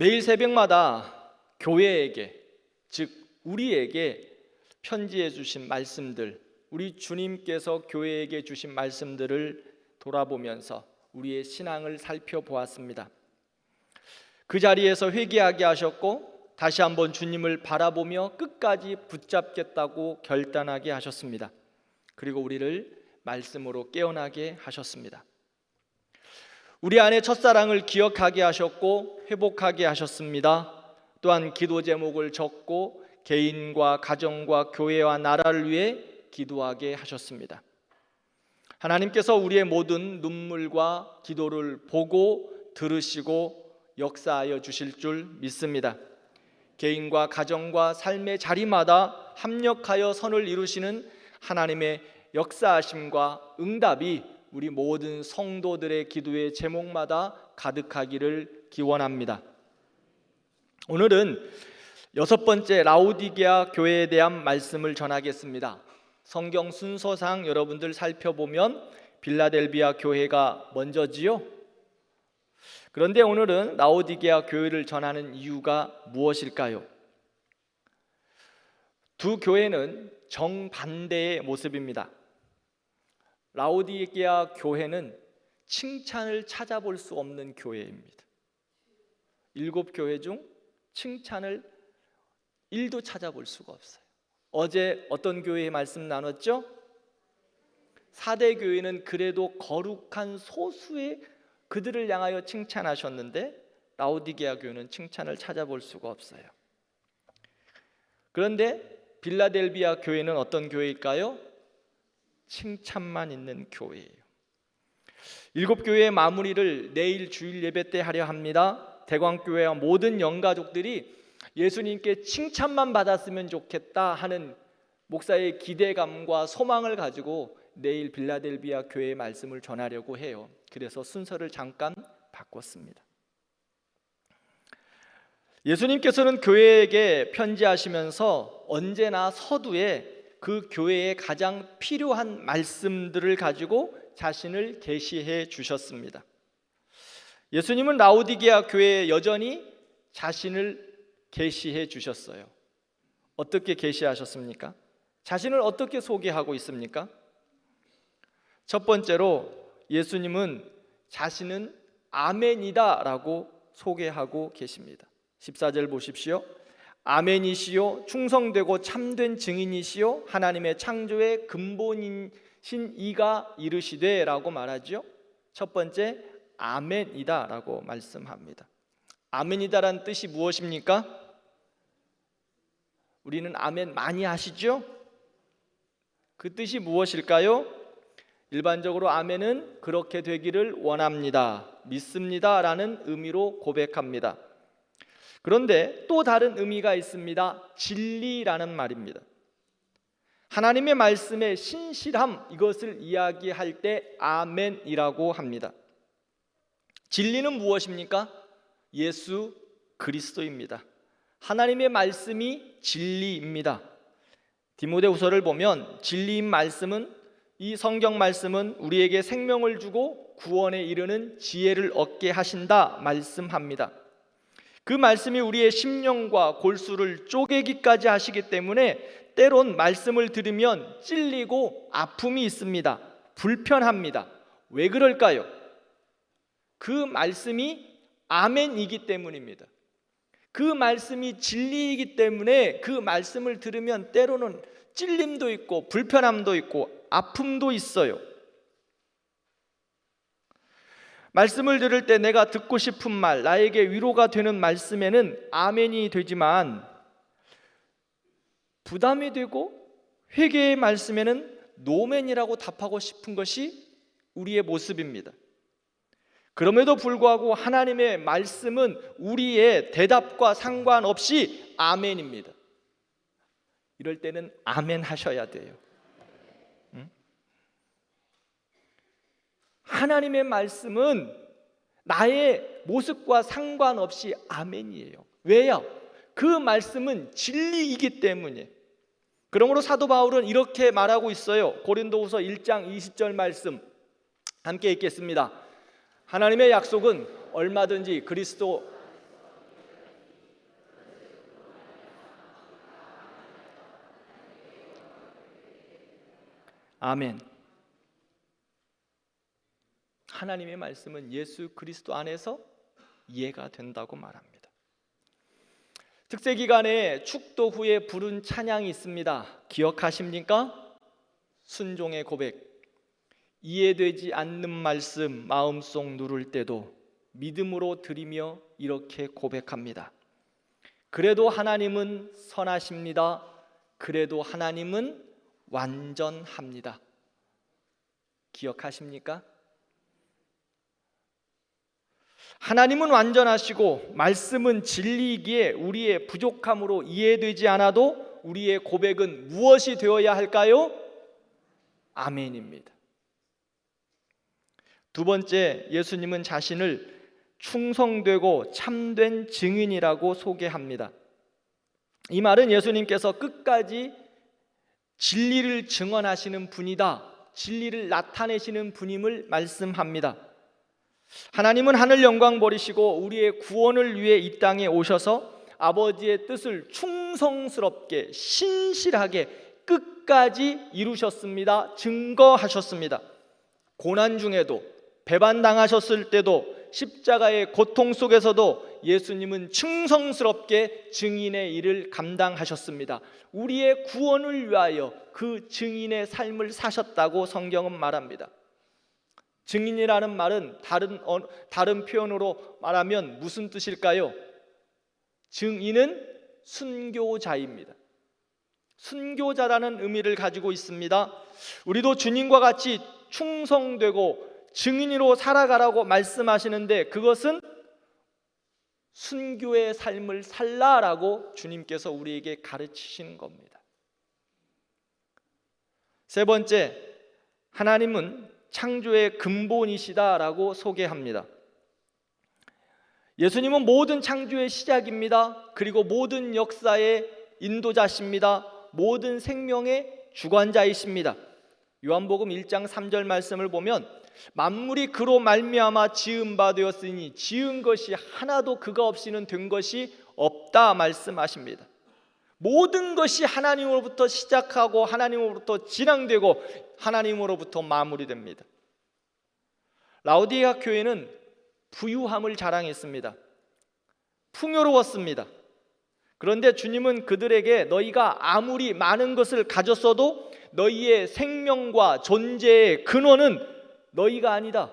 매일 새벽마다 교회에게, 즉 우리에게 편지해 주신 말씀들, 우리 주님께서 교회에게 주신 말씀들을 돌아보면서 우리의 신앙을 살펴보았습니다. 그 자리에서 회개하게 하셨고 다시 한번 주님을 바라보며 끝까지 붙잡겠다고 결단하게 하셨습니다. 그리고 우리를 말씀으로 깨어나게 하셨습니다. 우리 안에 첫사랑을 기억하게 하셨고 회복하게 하셨습니다. 또한 기도 제목을 적고 개인과 가정과 교회와 나라를 위해 기도하게 하셨습니다. 하나님께서 우리의 모든 눈물과 기도를 보고 들으시고 역사하여 주실 줄 믿습니다. 개인과 가정과 삶의 자리마다 합력하여 선을 이루시는 하나님의 역사하심과 응답이 우리 모든 성도들의 기도의 제목마다 가득하기를 기원합니다. 오늘은 6번째 라오디게아 교회에 대한 말씀을 전하겠습니다. 성경 순서상 여러분들 살펴보면 빌라델비아 교회가 먼저지요. 그런데 오늘은 라오디게아 교회를 전하는 이유가 무엇일까요? 두 교회는 정반대의 모습입니다. 라오디게아 교회는 칭찬을 찾아볼 수 없는 교회입니다. 7교회 중 칭찬을 1도 찾아볼 수가 없어요. 어제 어떤 교회의 말씀 나눴죠? 4대 교회는 그래도 거룩한 소수의 그들을 향하여 칭찬하셨는데 라오디게아 교회는 칭찬을 찾아볼 수가 없어요. 그런데 빌라델비아 교회는 어떤 교회일까요? 칭찬만 있는 교회예요. 7교회의 마무리를 내일 주일 예배 때 하려 합니다. 대광교회와 모든 영가족들이 예수님께 칭찬만 받았으면 좋겠다 하는 목사의 기대감과 소망을 가지고 내일 빌라델비아 교회의 말씀을 전하려고 해요. 그래서 순서를 잠깐 바꿨습니다. 예수님께서는 교회에게 편지하시면서 언제나 서두에 그 교회에 가장 필요한 말씀들을 가지고 자신을 계시해 주셨습니다. 예수님은 라오디게아 교회에 여전히 자신을 계시해 주셨어요. 어떻게 계시하셨습니까? 자신을 어떻게 소개하고 있습니까? 첫 번째로 예수님은 자신은 아멘이다 라고 소개하고 계십니다. 14절 보십시오. 아멘이시요 충성되고 참된 증인이시요 하나님의 창조의 근본이신 이가 이르시되 라고 말하죠. 첫 번째 아멘이다 라고 말씀합니다. 아멘이다라는 뜻이 무엇입니까? 우리는 아멘 많이 하시죠? 그 뜻이 무엇일까요? 일반적으로 아멘은 그렇게 되기를 원합니다, 믿습니다 라는 의미로 고백합니다. 그런데 또 다른 의미가 있습니다. 진리라는 말입니다. 하나님의 말씀의 신실함, 이것을 이야기할 때 아멘이라고 합니다. 진리는 무엇입니까? 예수 그리스도입니다. 하나님의 말씀이 진리입니다. 디모데후서를 보면 진리인 말씀은, 이 성경 말씀은 우리에게 생명을 주고 구원에 이르는 지혜를 얻게 하신다 말씀합니다. 그 말씀이 우리의 심령과 골수를 쪼개기까지 하시기 때문에 때론 말씀을 들으면 찔리고 아픔이 있습니다. 불편합니다. 왜 그럴까요? 그 말씀이 아멘이기 때문입니다. 그 말씀이 진리이기 때문에 그 말씀을 들으면 때로는 찔림도 있고 불편함도 있고 아픔도 있어요. 말씀을 들을 때 내가 듣고 싶은 말, 나에게 위로가 되는 말씀에는 아멘이 되지만 부담이 되고 회개의 말씀에는 노멘이라고 답하고 싶은 것이 우리의 모습입니다. 그럼에도 불구하고 하나님의 말씀은 우리의 대답과 상관없이 아멘입니다. 이럴 때는 아멘 하셔야 돼요. 하나님의 말씀은 나의 모습과 상관없이 아멘이에요. 왜요? 그 말씀은 진리이기 때문에. 그러므로 사도 바울은 이렇게 말하고 있어요. 고린도후서 1장 20절 말씀 함께 읽겠습니다. 하나님의 약속은 얼마든지 그리스도 아멘. 하나님의 말씀은 예수 그리스도 안에서 이해가 된다고 말합니다. 특세 기간에 축도 후에 부른 찬양이 있습니다. 기억하십니까? 순종의 고백. 이해되지 않는 말씀 마음속 누를 때도 믿음으로 드리며 이렇게 고백합니다. 그래도 하나님은 선하십니다. 그래도 하나님은 완전합니다. 기억하십니까? 하나님은 완전하시고 말씀은 진리이기에 우리의 부족함으로 이해되지 않아도 우리의 고백은 무엇이 되어야 할까요? 아멘입니다. 두 번째, 예수님은 자신을 충성되고 참된 증인이라고 소개합니다. 이 말은 예수님께서 끝까지 진리를 증언하시는 분이다, 진리를 나타내시는 분임을 말씀합니다. 하나님은 하늘 영광 버리시고 우리의 구원을 위해 이 땅에 오셔서 아버지의 뜻을 충성스럽게 신실하게 끝까지 이루셨습니다. 증거하셨습니다. 고난 중에도, 배반당하셨을 때도, 십자가의 고통 속에서도 예수님은 충성스럽게 증인의 일을 감당하셨습니다. 우리의 구원을 위하여 그 증인의 삶을 사셨다고 성경은 말합니다. 증인이라는 말은 다른 표현으로 말하면 무슨 뜻일까요? 증인은 순교자입니다. 순교자라는 의미를 가지고 있습니다. 우리도 주님과 같이 충성되고 증인으로 살아가라고 말씀하시는데, 그것은 순교의 삶을 살라라고 주님께서 우리에게 가르치시는 겁니다. 세 번째, 하나님은 창조의 근본이시다라고 소개합니다. 예수님은 모든 창조의 시작입니다. 그리고 모든 역사의 인도자십니다. 모든 생명의 주관자이십니다. 요한복음 1장 3절 말씀을 보면 만물이 그로 말미암아 지은 바 되었으니 지은 것이 하나도 그가 없이는 된 것이 없다 말씀하십니다. 모든 것이 하나님으로부터 시작하고 하나님으로부터 진행되고 하나님으로부터 마무리됩니다. 라오디게아 교회는 부유함을 자랑했습니다. 풍요로웠습니다. 그런데 주님은 그들에게 너희가 아무리 많은 것을 가졌어도 너희의 생명과 존재의 근원은 너희가 아니다.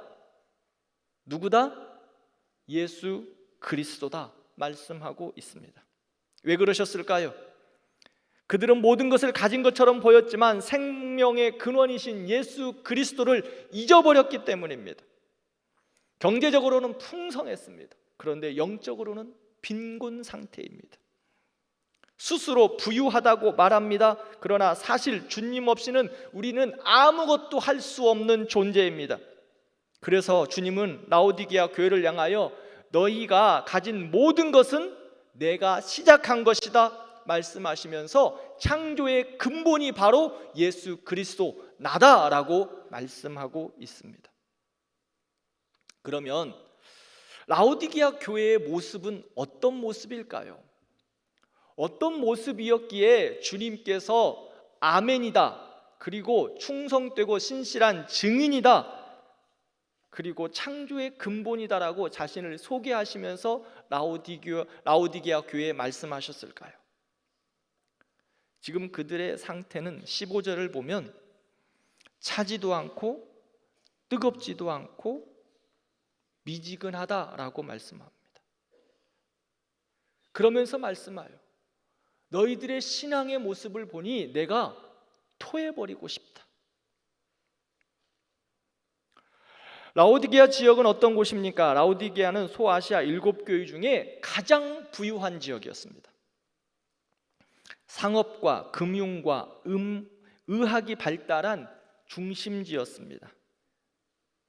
누구다? 예수 그리스도다 말씀하고 있습니다. 왜 그러셨을까요? 그들은 모든 것을 가진 것처럼 보였지만 생명의 근원이신 예수 그리스도를 잊어버렸기 때문입니다. 경제적으로는 풍성했습니다. 그런데 영적으로는 빈곤 상태입니다. 스스로 부유하다고 말합니다. 그러나 사실 주님 없이는 우리는 아무것도 할 수 없는 존재입니다. 그래서 주님은 라오디게아 교회를 향하여 너희가 가진 모든 것은 내가 시작한 것이다 말씀하시면서 창조의 근본이 바로 예수 그리스도 나다라고 말씀하고 있습니다. 그러면 라오디게아 교회의 모습은 어떤 모습일까요? 어떤 모습이었기에 주님께서 아멘이다, 그리고 충성되고 신실한 증인이다, 그리고 창조의 근본이다라고 자신을 소개하시면서 라오디게아 교회에 말씀하셨을까요? 지금 그들의 상태는 15절을 보면 차지도 않고 뜨겁지도 않고 미지근하다라고 말씀합니다. 그러면서 말씀하여 너희들의 신앙의 모습을 보니 내가 토해버리고 싶다. 라오디게아 지역은 어떤 곳입니까? 라오디게아는 소아시아 7교회 중에 가장 부유한 지역이었습니다. 상업과 금융과 의학이 발달한 중심지였습니다.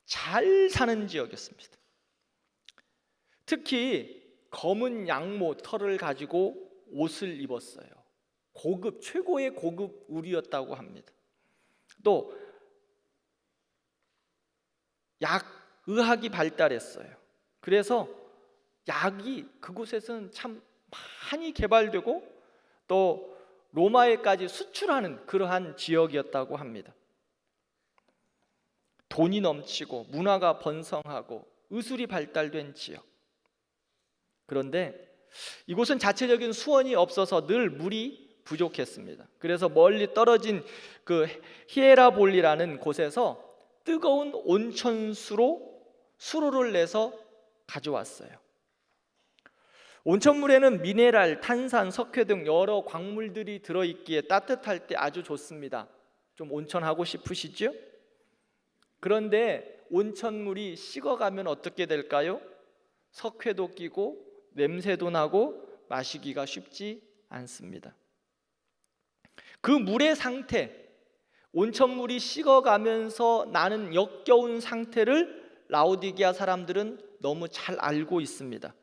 잘 사는 지역이었습니다. 특히 검은 양모 털을 가지고 옷을 입었어요. 고급, 최고의 고급 의류였다고 합니다. 또 의학이 발달했어요. 그래서 약이 그곳에서는 참 많이 개발되고 또 로마에까지 수출하는 그러한 지역이었다고 합니다. 돈이 넘치고 문화가 번성하고 의술이 발달된 지역. 그런데 이곳은 자체적인 수원이 없어서 늘 물이 부족했습니다. 그래서 멀리 떨어진 그 히에라볼리라는 곳에서 뜨거운 온천수로 수로를 내서 가져왔어요. 온천물에는 미네랄, 탄산, 석회 등 여러 광물들이 들어있기에 따뜻할 때 아주 좋습니다. 좀 온천하고 싶으시죠? 그런데 온천물이 식어가면 어떻게 될까요? 석회도 끼고 냄새도 나고 마시기가 쉽지 않습니다. 그 물의 상태, 온천물이 식어가면서 나는 역겨운 상태를 라오디게아 사람들은 너무 잘 알고 있습니다.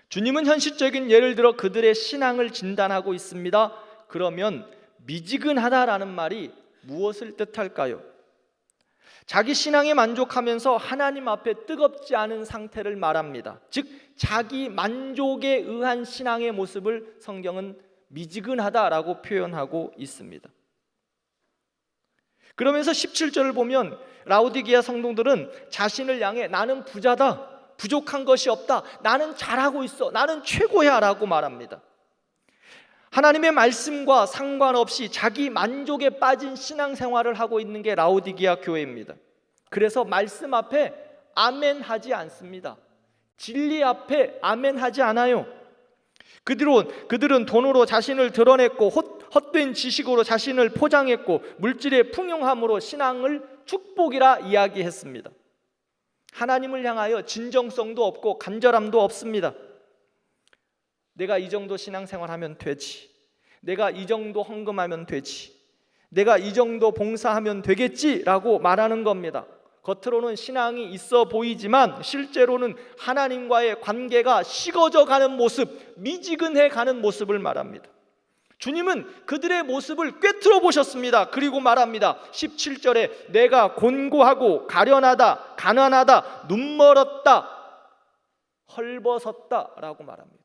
주님은 현실적인 예를 들어 그들의 신앙을 진단하고 있습니다. 그러면 미지근하다라는 말이 무엇을 뜻할까요? 자기 신앙에 만족하면서 하나님 앞에 뜨겁지 않은 상태를 말합니다. 즉 자기 만족에 의한 신앙의 모습을 성경은 미지근하다라고 표현하고 있습니다. 그러면서 17절을 보면 라오디게아 성도들은 자신을 향해 나는 부자다, 부족한 것이 없다, 나는 잘하고 있어, 나는 최고야 라고 말합니다. 하나님의 말씀과 상관없이 자기 만족에 빠진 신앙생활을 하고 있는 게 라오디게아 교회입니다. 그래서 말씀 앞에 아멘 하지 않습니다. 진리 앞에 아멘 하지 않아요. 그들은 돈으로 자신을 드러냈고 헛된 지식으로 자신을 포장했고 물질의 풍요함으로 신앙을 축복이라 이야기했습니다. 하나님을 향하여 진정성도 없고 간절함도 없습니다. 내가 이 정도 신앙생활하면 되지, 내가 이 정도 헌금하면 되지, 내가 이 정도 봉사하면 되겠지라고 말하는 겁니다. 겉으로는 신앙이 있어 보이지만 실제로는 하나님과의 관계가 식어져 가는 모습, 미지근해 가는 모습을 말합니다. 주님은 그들의 모습을 꿰뚫어 보셨습니다. 그리고 말합니다. 17절에 내가 곤고하고 가련하다, 가난하다, 눈멀었다, 헐벗었다 라고 말합니다.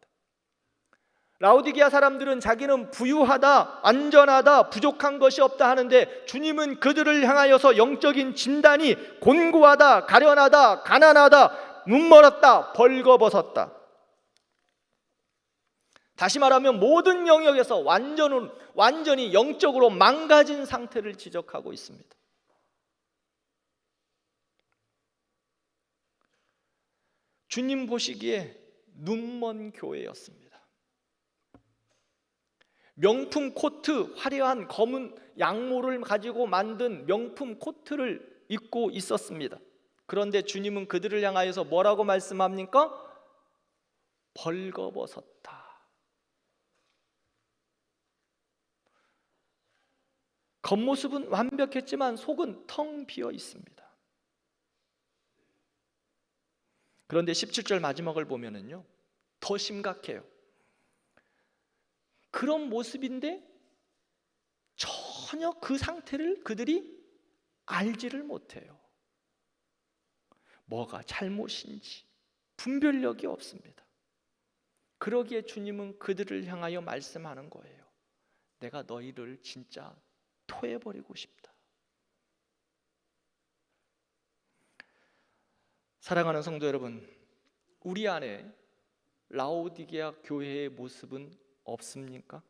라오디게아 사람들은 자기는 부유하다, 안전하다, 부족한 것이 없다 하는데 주님은 그들을 향하여서 영적인 진단이 곤고하다, 가련하다, 가난하다, 눈멀었다, 벌거벗었다. 다시 말하면 모든 영역에서 완전히 영적으로 망가진 상태를 지적하고 있습니다. 주님 보시기에 눈먼 교회였습니다. 명품 코트, 화려한 검은 양모를 가지고 만든 명품 코트를 입고 있었습니다. 그런데 주님은 그들을 향하여서 뭐라고 말씀합니까? 벌거벗었다. 겉모습은 완벽했지만 속은 텅 비어 있습니다. 그런데 17절 마지막을 보면은요, 더 심각해요. 그런 모습인데 전혀 그 상태를 그들이 알지를 못해요. 뭐가 잘못인지 분별력이 없습니다. 그러기에 주님은 그들을 향하여 말씀하는 거예요. 내가 너희를 진짜 토해버리고 싶다. 사랑하는 성도 여러분, 우리 안에 라오디게아 교회의 모습은 없습니까?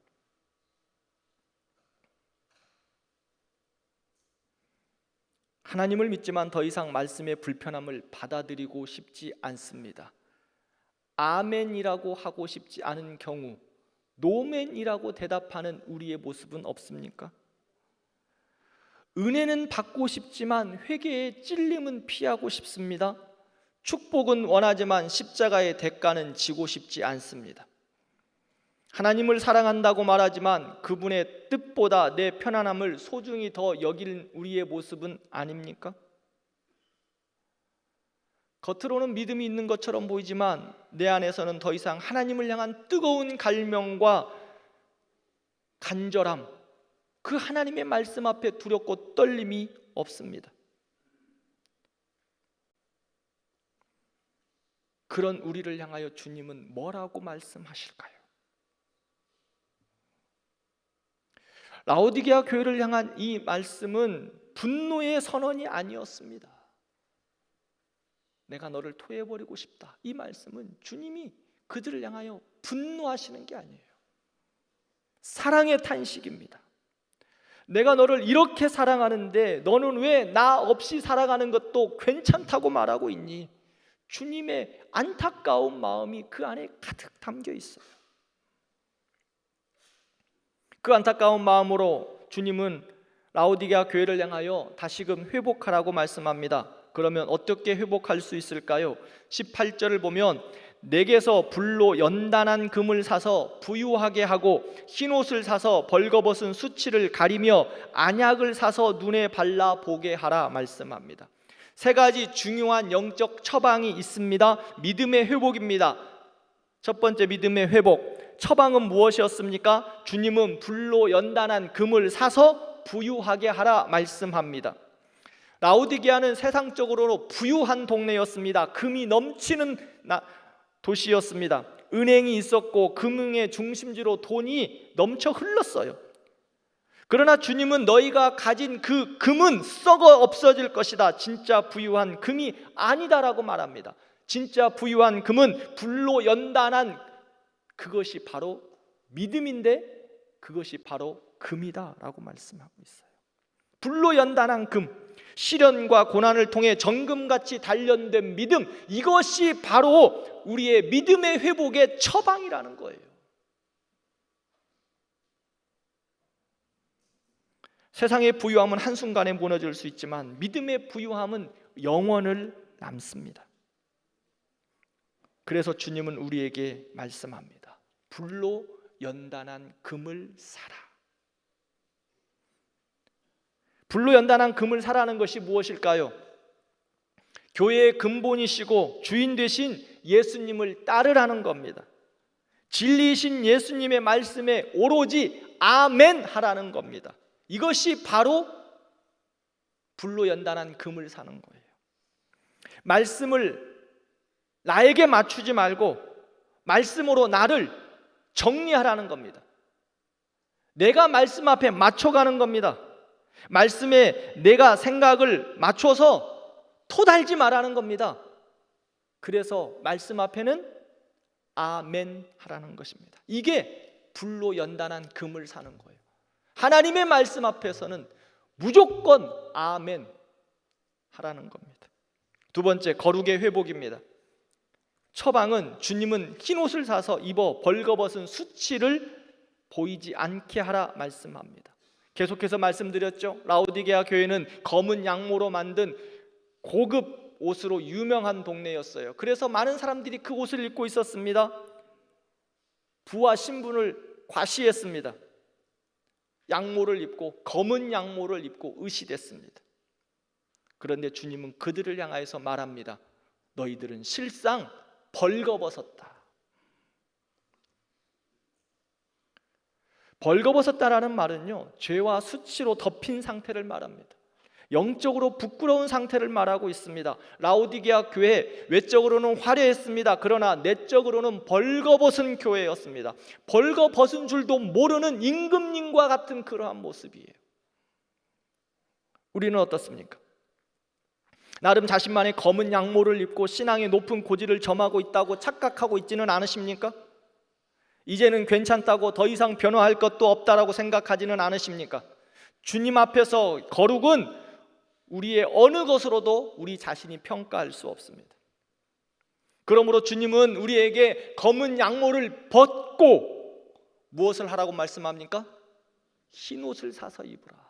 하나님을 믿지만 더 이상 말씀의 불편함을 받아들이고 싶지 않습니다. 아멘이라고 하고 싶지 않은 경우 노멘이라고 대답하는 우리의 모습은 없습니까? 은혜는 받고 싶지만 회개의 찔림은 피하고 싶습니다. 축복은 원하지만 십자가의 대가는 지고 싶지 않습니다. 하나님을 사랑한다고 말하지만 그분의 뜻보다 내 편안함을 소중히 더 여기는 우리의 모습은 아닙니까? 겉으로는 믿음이 있는 것처럼 보이지만 내 안에서는 더 이상 하나님을 향한 뜨거운 갈망과 간절함, 그 하나님의 말씀 앞에 두렵고 떨림이 없습니다. 그런 우리를 향하여 주님은 뭐라고 말씀하실까요? 라오디게아 교회를 향한 이 말씀은 분노의 선언이 아니었습니다. 내가 너를 토해버리고 싶다. 이 말씀은 주님이 그들을 향하여 분노하시는 게 아니에요. 사랑의 탄식입니다. 내가 너를 이렇게 사랑하는데 너는 왜 나 없이 살아가는 것도 괜찮다고 말하고 있니? 주님의 안타까운 마음이 그 안에 가득 담겨 있어요. 그 안타까운 마음으로 주님은 라오디게아 교회를 향하여 다시금 회복하라고 말씀합니다. 그러면 어떻게 회복할 수 있을까요? 18절을 보면 내게서 불로 연단한 금을 사서 부유하게 하고 흰옷을 사서 벌거벗은 수치를 가리며 안약을 사서 눈에 발라 보게 하라 말씀합니다. 세 가지 중요한 영적 처방이 있습니다. 믿음의 회복입니다. 첫 번째 믿음의 회복. 처방은 무엇이었습니까? 주님은 불로 연단한 금을 사서 부유하게 하라 말씀합니다. 라오디게아는 세상적으로 부유한 동네였습니다. 금이 넘치는 도시였습니다. 은행이 있었고 금융의 중심지로 돈이 넘쳐 흘렀어요. 그러나 주님은 너희가 가진 그 금은 썩어 없어질 것이다. 진짜 부유한 금이 아니다라고 말합니다. 진짜 부유한 금은 불로 연단한 그것이 바로 믿음인데 그것이 바로 금이다라고 말씀하고 있어요. 불로 연단한 금, 시련과 고난을 통해 정금같이 단련된 믿음, 이것이 바로 우리의 믿음의 회복의 처방이라는 거예요. 세상의 부유함은 한순간에 무너질 수 있지만 믿음의 부유함은 영원을 남습니다. 그래서 주님은 우리에게 말씀합니다. 불로 연단한 금을 사라. 불로 연단한 금을 사라는 것이 무엇일까요? 교회의 근본이시고 주인 되신 예수님을 따르라는 겁니다. 진리이신 예수님의 말씀에 오로지 아멘 하라는 겁니다. 이것이 바로 불로 연단한 금을 사는 거예요. 말씀을 나에게 맞추지 말고 말씀으로 나를 정리하라는 겁니다. 내가 말씀 앞에 맞춰가는 겁니다. 말씀에 내가 생각을 맞춰서 토달지 말라는 겁니다. 그래서 말씀 앞에는 아멘 하라는 것입니다. 이게 불로 연단한 금을 사는 거예요. 하나님의 말씀 앞에서는 무조건 아멘 하라는 겁니다. 두 번째, 거룩의 회복입니다. 처방은 주님은 흰옷을 사서 입어 벌거벗은 수치를 보이지 않게 하라 말씀합니다. 계속해서 말씀드렸죠. 라오디게아 교회는 검은 양모로 만든 고급 옷으로 유명한 동네였어요. 그래서 많은 사람들이 그 옷을 입고 있었습니다. 부와 신분을 과시했습니다. 양모를 입고 검은 양모를 입고 의시됐습니다. 그런데 주님은 그들을 향하여서 말합니다. 너희들은 실상 벌거벗었다. 벌거벗었다라는 말은요, 죄와 수치로 덮인 상태를 말합니다. 영적으로 부끄러운 상태를 말하고 있습니다. 라오디게아 교회 외적으로는 화려했습니다. 그러나 내적으로는 벌거벗은 교회였습니다. 벌거벗은 줄도 모르는 임금님과 같은 그러한 모습이에요. 우리는 어떻습니까? 나름 자신만의 검은 양모를 입고 신앙의 높은 고지를 점하고 있다고 착각하고 있지는 않으십니까? 이제는 괜찮다고 더 이상 변화할 것도 없다라고 생각하지는 않으십니까? 주님 앞에서 거룩은 우리의 어느 것으로도 우리 자신이 평가할 수 없습니다. 그러므로 주님은 우리에게 검은 양모를 벗고 무엇을 하라고 말씀합니까? 흰옷을 사서 입으라.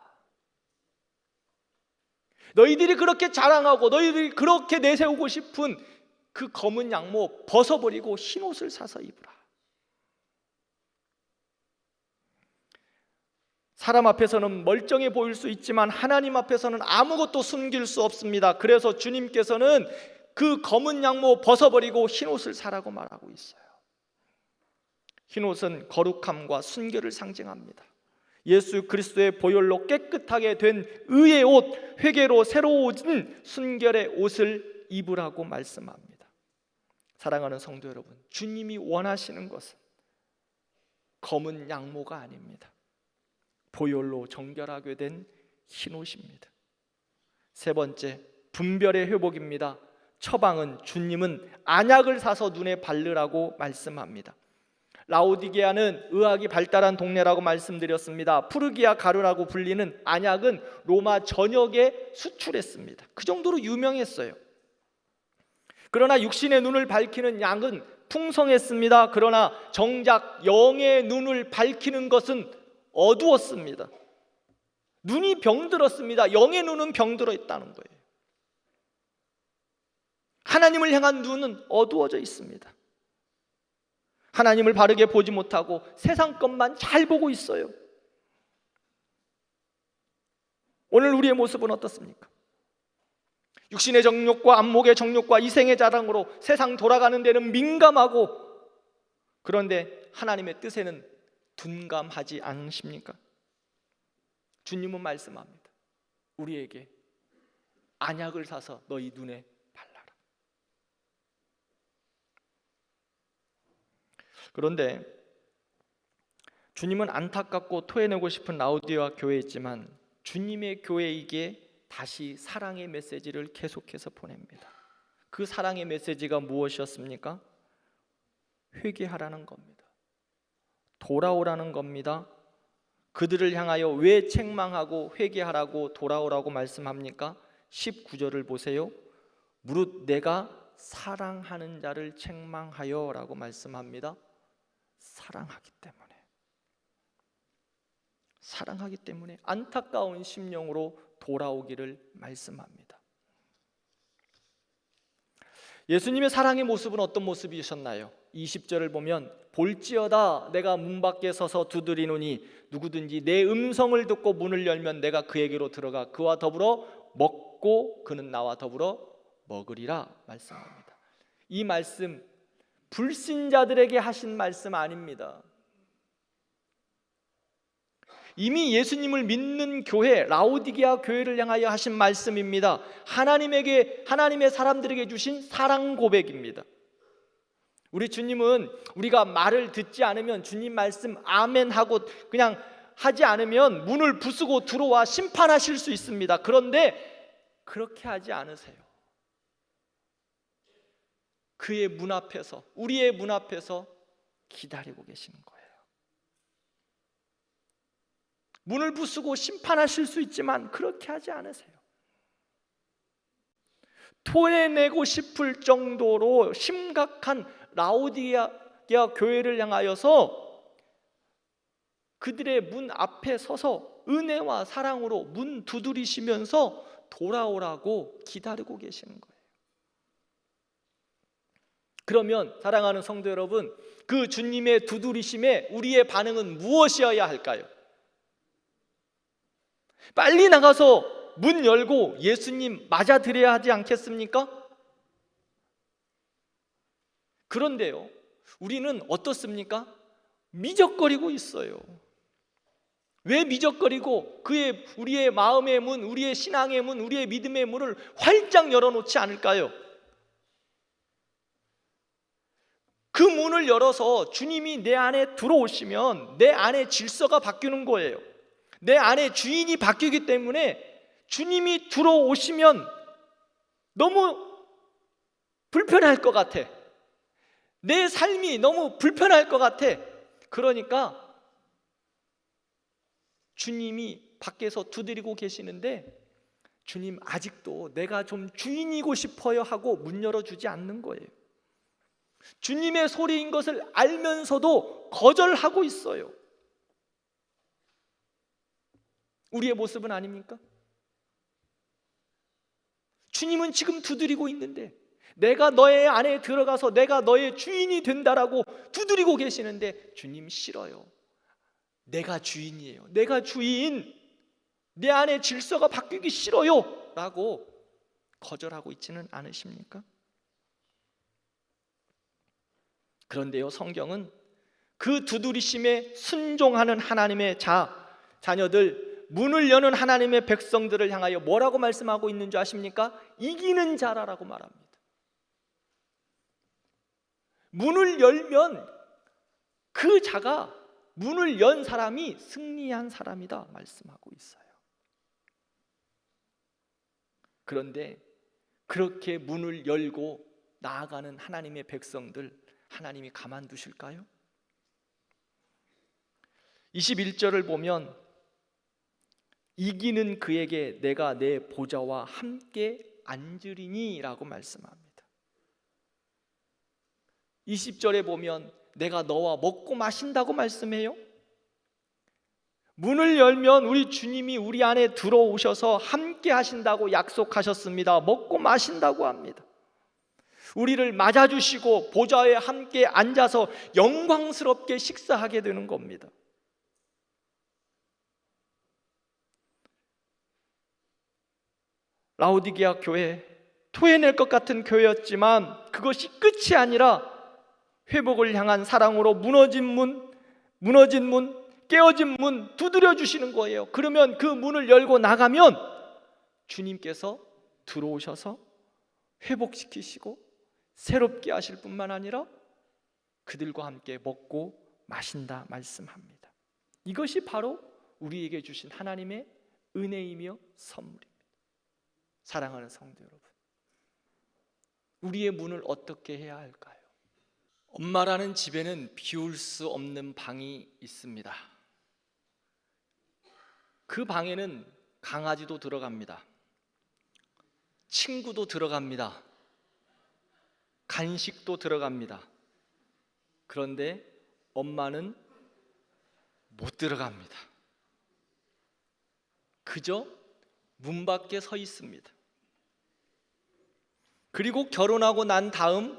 너희들이 그렇게 자랑하고 너희들이 그렇게 내세우고 싶은 그 검은 양모 벗어버리고 흰옷을 사서 입으라. 사람 앞에서는 멀쩡해 보일 수 있지만 하나님 앞에서는 아무것도 숨길 수 없습니다. 그래서 주님께서는 그 검은 양모 벗어버리고 흰옷을 사라고 말하고 있어요. 흰옷은 거룩함과 순결을 상징합니다. 예수 그리스도의 보혈로 깨끗하게 된 의의 옷, 회개로 새로워진 순결의 옷을 입으라고 말씀합니다. 사랑하는 성도 여러분, 주님이 원하시는 것은 검은 양모가 아닙니다. 보혈로 정결하게 된 흰옷입니다. 세 번째, 분별의 회복입니다. 처방은 주님은 안약을 사서 눈에 바르라고 말씀합니다. 라오디게아는 의학이 발달한 동네라고 말씀드렸습니다. 푸르기아 가루라고 불리는 안약은 로마 전역에 수출했습니다. 그 정도로 유명했어요. 그러나 육신의 눈을 밝히는 약은 풍성했습니다. 그러나 정작 영의 눈을 밝히는 것은 어두웠습니다. 눈이 병들었습니다. 영의 눈은 병들어 있다는 거예요. 하나님을 향한 눈은 어두워져 있습니다. 하나님을 바르게 보지 못하고 세상 것만 잘 보고 있어요. 오늘 우리의 모습은 어떻습니까? 육신의 정욕과 안목의 정욕과 이생의 자랑으로 세상 돌아가는 데는 민감하고, 그런데 하나님의 뜻에는 둔감하지 않으십니까? 주님은 말씀합니다. 우리에게 안약을 사서 너희 눈에 발라라. 그런데 주님은 안타깝고 토해내고 싶은 라오디게아 교회였지만 주님의 교회에게 다시 사랑의 메시지를 계속해서 보냅니다. 그 사랑의 메시지가 무엇이었습니까? 회개하라는 겁니다. 돌아오라는 겁니다. 그들을 향하여 왜 책망하고 회개하라고 돌아오라고 말씀합니까? 19절을 보세요. 무릇 내가 사랑하는 자를 책망하여 라고 말씀합니다. 사랑하기 때문에 안타까운 심령으로 돌아오기를 말씀합니다. 예수님의 사랑의 모습은 어떤 모습이셨나요? 20절을 보면 볼지어다 내가 문 밖에 서서 두드리노니 누구든지 내 음성을 듣고 문을 열면 내가 그에게로 들어가 그와 더불어 먹고 그는 나와 더불어 먹으리라 말씀합니다. 이 말씀 불신자들에게 하신 말씀 아닙니다. 이미 예수님을 믿는 교회, 라오디게아 교회를 향하여 하신 말씀입니다. 하나님의 사람들에게 주신 사랑 고백입니다. 우리 주님은 우리가 말을 듣지 않으면, 주님 말씀 아멘 하고 그냥 하지 않으면 문을 부수고 들어와 심판하실 수 있습니다. 그런데 그렇게 하지 않으세요. 그의 문 앞에서, 우리의 문 앞에서 기다리고 계시는 거예요. 문을 부수고 심판하실 수 있지만 그렇게 하지 않으세요. 토해내고 싶을 정도로 심각한 라오디게아 교회를 향하여서 그들의 문 앞에 서서 은혜와 사랑으로 문 두드리시면서 돌아오라고 기다리고 계시는 거예요. 그러면 사랑하는 성도 여러분, 그 주님의 두드리심에 우리의 반응은 무엇이어야 할까요? 빨리 나가서 문 열고 예수님 맞아드려야 하지 않겠습니까? 그런데요, 우리는 어떻습니까? 미적거리고 있어요. 왜 미적거리고 우리의 마음의 문, 우리의 신앙의 문, 우리의 믿음의 문을 활짝 열어놓지 않을까요? 그 문을 열어서 주님이 내 안에 들어오시면 내 안에 질서가 바뀌는 거예요. 내 안에 주인이 바뀌기 때문에 주님이 들어오시면 너무 불편할 것 같아. 내 삶이 너무 불편할 것 같아. 그러니까 주님이 밖에서 두드리고 계시는데 주님 아직도 내가 좀 주인이고 싶어요 하고 문 열어주지 않는 거예요. 주님의 소리인 것을 알면서도 거절하고 있어요. 우리의 모습은 아닙니까? 주님은 지금 두드리고 있는데, 내가 너의 안에 들어가서 내가 너의 주인이 된다라고 두드리고 계시는데 주님 싫어요. 내가 주인이에요. 내가 주인. 내 안에 질서가 바뀌기 싫어요 라고 거절하고 있지는 않으십니까? 그런데요, 성경은 그 두드리심에 순종하는 하나님의 자녀들, 문을 여는 하나님의 백성들을 향하여 뭐라고 말씀하고 있는 줄 아십니까? 이기는 자라라고 말합니다. 문을 열면 그 자가, 문을 연 사람이 승리한 사람이다 말씀하고 있어요. 그런데 그렇게 문을 열고 나아가는 하나님의 백성들, 하나님이 가만두실까요? 21절을 보면 이기는 그에게 내가 내 보좌와 함께 앉으리니 라고 말씀합니다. 20절에 보면 내가 너와 먹고 마신다고 말씀해요. 문을 열면 우리 주님이 우리 안에 들어오셔서 함께 하신다고 약속하셨습니다. 먹고 마신다고 합니다. 우리를 맞아주시고 보좌에 함께 앉아서 영광스럽게 식사하게 되는 겁니다. 라오디게아 교회, 토해낼 것 같은 교회였지만 그것이 끝이 아니라 회복을 향한 사랑으로 무너진 문, 깨어진 문 두드려 주시는 거예요. 그러면 그 문을 열고 나가면 주님께서 들어오셔서 회복시키시고 새롭게 하실 뿐만 아니라 그들과 함께 먹고 마신다 말씀합니다. 이것이 바로 우리에게 주신 하나님의 은혜이며 선물입니다. 사랑하는 성도 여러분, 우리의 문을 어떻게 해야 할까요? 엄마라는 집에는 비울 수 없는 방이 있습니다. 그 방에는 강아지도 들어갑니다. 친구도 들어갑니다. 간식도 들어갑니다. 그런데 엄마는 못 들어갑니다. 그저 문 밖에 서 있습니다. 그리고 결혼하고 난 다음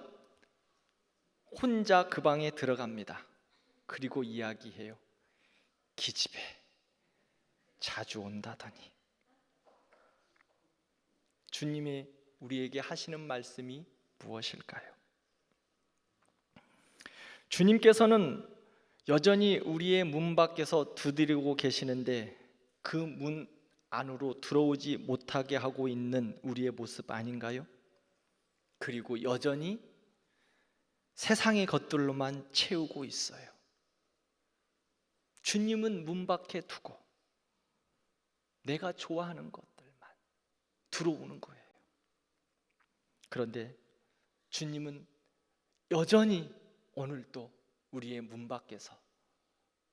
혼자 그 방에 들어갑니다. 그리고 이야기해요. 기집애 자주 온다더니. 주님이 우리에게 하시는 말씀이 무엇일까요? 주님께서는 여전히 우리의 문 밖에서 두드리고 계시는데 그 문 안으로 들어오지 못하게 하고 있는 우리의 모습 아닌가요? 그리고 여전히 세상의 것들로만 채우고 있어요. 주님은 문 밖에 두고 내가 좋아하는 것들만 들어오는 거예요. 그런데 주님은 여전히 오늘도 우리의 문 밖에서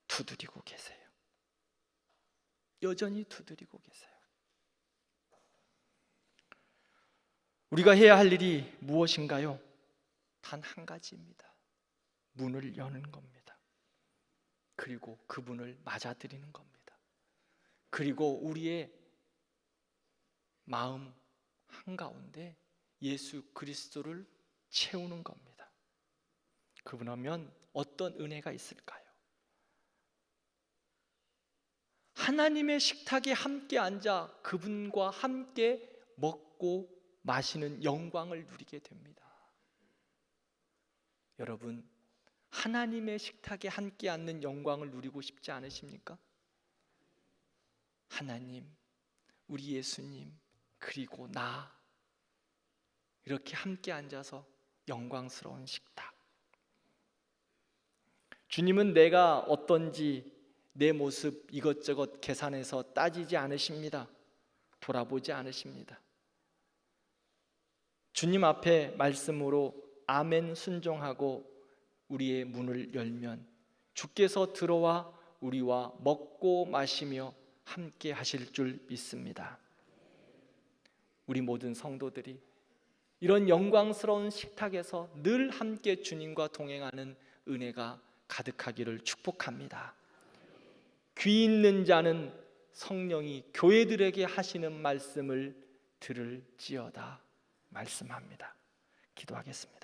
두드리고 계세요. 여전히 두드리고 계세요. 우리가 해야 할 일이 무엇인가요? 단 한 가지입니다. 문을 여는 겁니다. 그리고 그분을 맞아들이는 겁니다. 그리고 우리의 마음 한가운데 예수 그리스도를 채우는 겁니다. 그분하면 어떤 은혜가 있을까요? 하나님의 식탁에 함께 앉아 그분과 함께 먹고 마시는 영광을 누리게 됩니다. 여러분, 하나님의 식탁에 함께 앉는 영광을 누리고 싶지 않으십니까? 하나님, 우리 예수님, 그리고 나 이렇게 함께 앉아서 영광스러운 식탁. 주님은 내가 어떤지 내 모습 이것저것 계산해서 따지지 않으십니다. 돌아보지 않으십니다. 주님 앞에 말씀으로 아멘 순종하고 우리의 문을 열면 주께서 들어와 우리와 먹고 마시며 함께 하실 줄 믿습니다. 우리 모든 성도들이 이런 영광스러운 식탁에서 늘 함께 주님과 동행하는 은혜가 가득하기를 축복합니다. 귀 있는 자는 성령이 교회들에게 하시는 말씀을 들을지어다 말씀합니다. 기도하겠습니다.